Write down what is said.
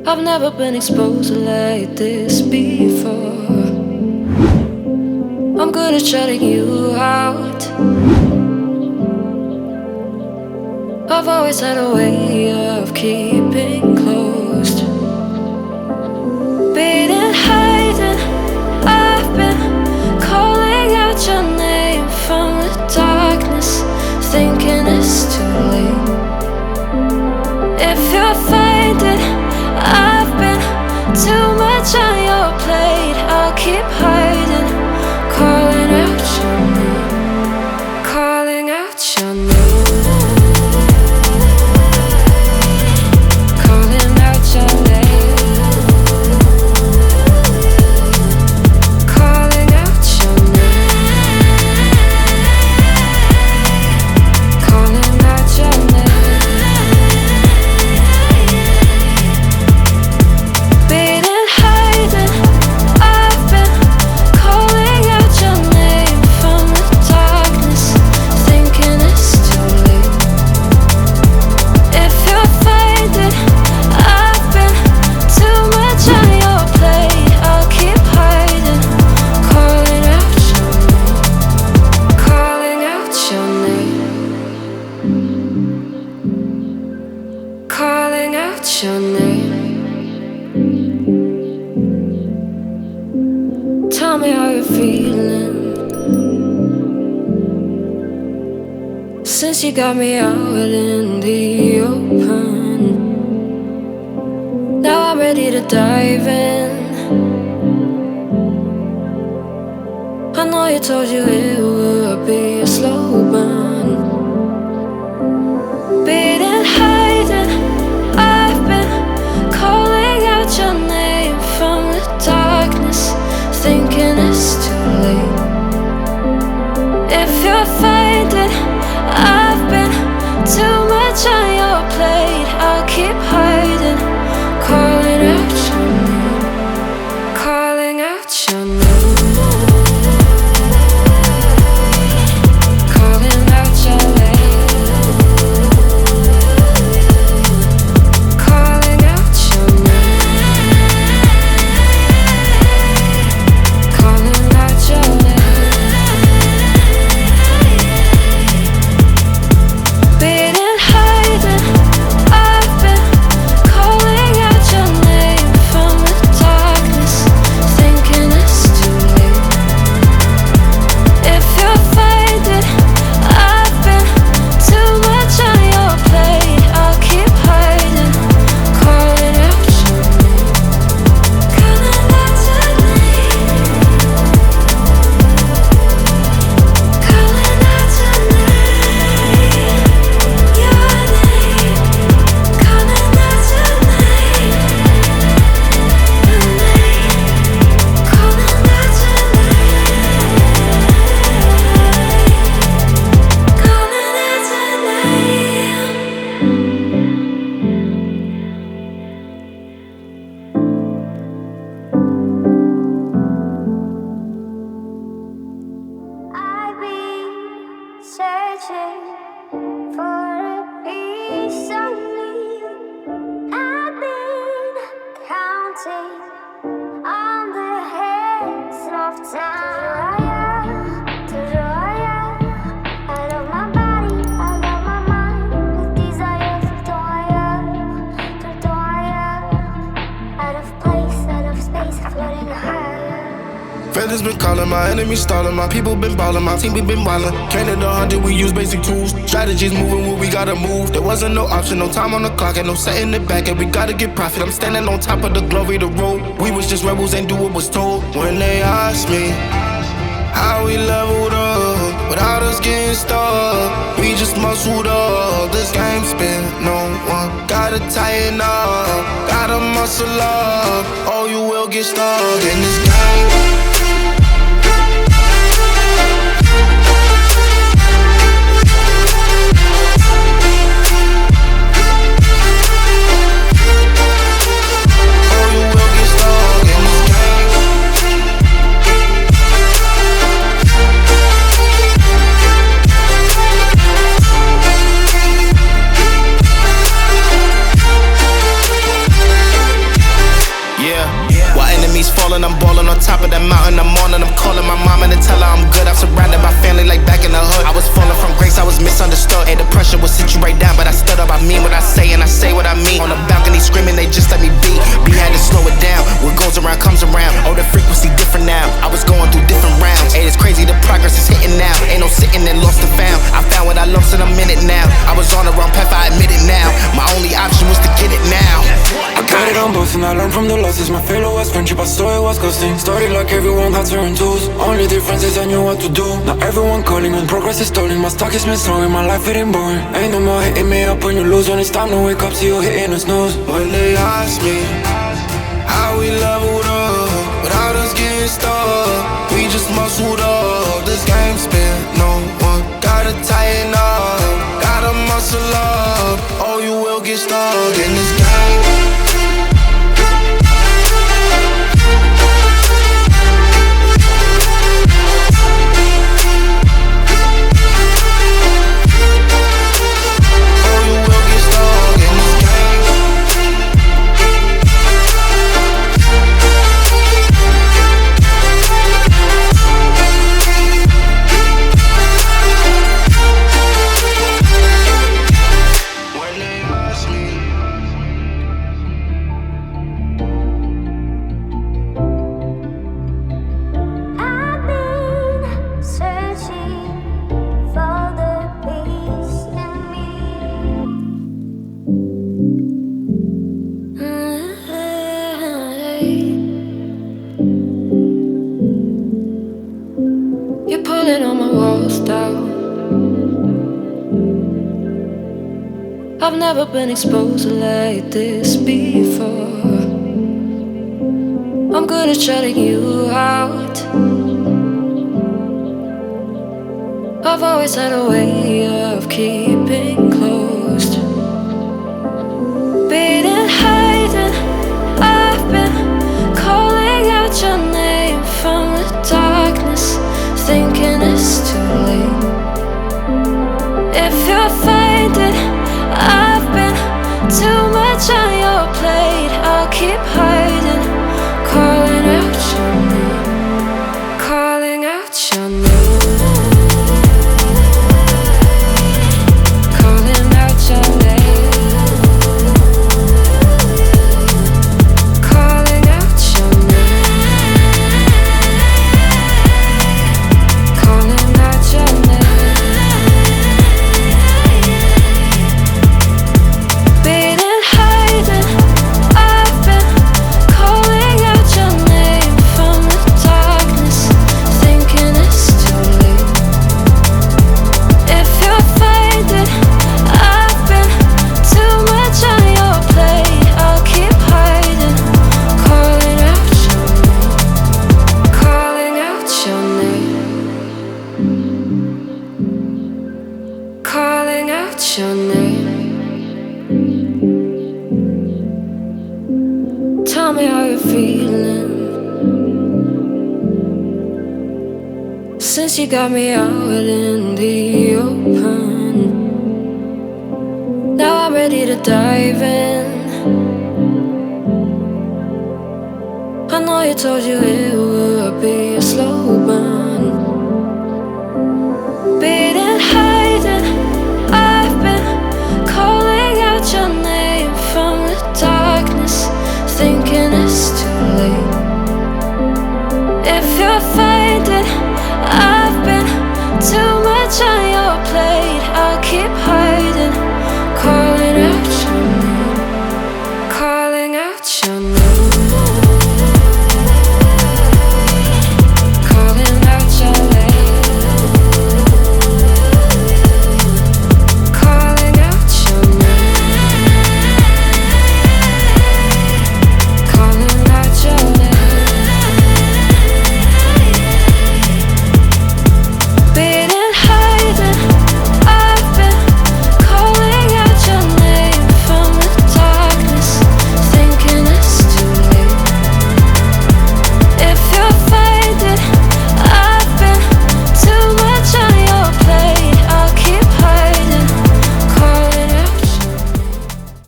I've never been exposed like this before. I'm good at shutting you out. I've always had a way of keeping closed. Beating, hiding, I've been calling out your name from the darkness, thinking it's too late. If you're finding I've been too much on your plate, I'll keep hiding, calling out your name, calling out your name. Tell me how you're feeling since you got me out in the open. Now I'm ready to dive in. I know you told you it would be a slow burn. Beating, hiding, I've been calling out your name from the darkness, thinking it's too late. If you're finding I've been too much on your plate, I'll keep hiding, calling out your name, calling out your name. Feathers been calling, my enemies stalling, my people been ballin', my team we been wildin'. Counted 100, we use basic tools. Strategies moving where we gotta move. There wasn't no option, no time on the clock, and no setting it back, and we gotta get profit. I'm standing on top of the glory, the road. We was just rebels, ain't do what was told. When they asked me how we leveled up, without us getting stuck, we just muscled up. This game spin, no one gotta tighten up, gotta muscle up, or you will get stuck in this game. of that mountain, I'm on and I'm calling my mama to tell her I'm good. I'm surrounded by family like back in the hood. I was falling from grace, I was misunderstood. Hey, the pressure will sit you right down, but I stood up. I mean what I say and I say what I mean. On the balcony screaming, they just let me be. We had to slow it down. What goes around comes around. Oh, the frequency different now. I was going through different rounds. Hey, it's crazy, the progress is hitting now. Ain't no sitting and lost and found. I found what I lost in a minute now. I was on the wrong path, I admit it now. My only option was to get it now. I got it on both and I learned from the losses. My failure was friendship, I saw it was costing. Started like everyone had certain tools. Only difference is I knew what to do. Now everyone calling when progress is stalling. My stock is misslowing, my life it ain't boring. Ain't no more hitting me up when you lose. When it's time to wake up, see you hitting the snooze. When they ask me how we leveled up without us getting stuck, we just muscled up. This game spin, no one gotta tighten up, gotta muscle up, or you will get stuck in this game. You're pulling on my walls down. I've never been exposed like this before. I'm good at shutting you out. I've always had a way of keeping closed. Beating, hiding, I've been calling out your name from the darkness, thinking it's too late. If you'll find it, I've been too much on your plate. I'll keep hiding, calling out your name, calling out your name, calling out your name, calling out your name, calling out your name. Beating, hiding, I've been calling out your name from the darkness, thinking it's too late. If you'll find it, I've been too much on your plate. I'll keep hiding, calling out your name, calling out your name, calling out your name. Tell me how you're feeling since you got me out in the open. Now I'm ready to dive in. I know you told you it would be a slow burn. Beating, hiding, I've been calling out your name from the darkness, thinking it's too late.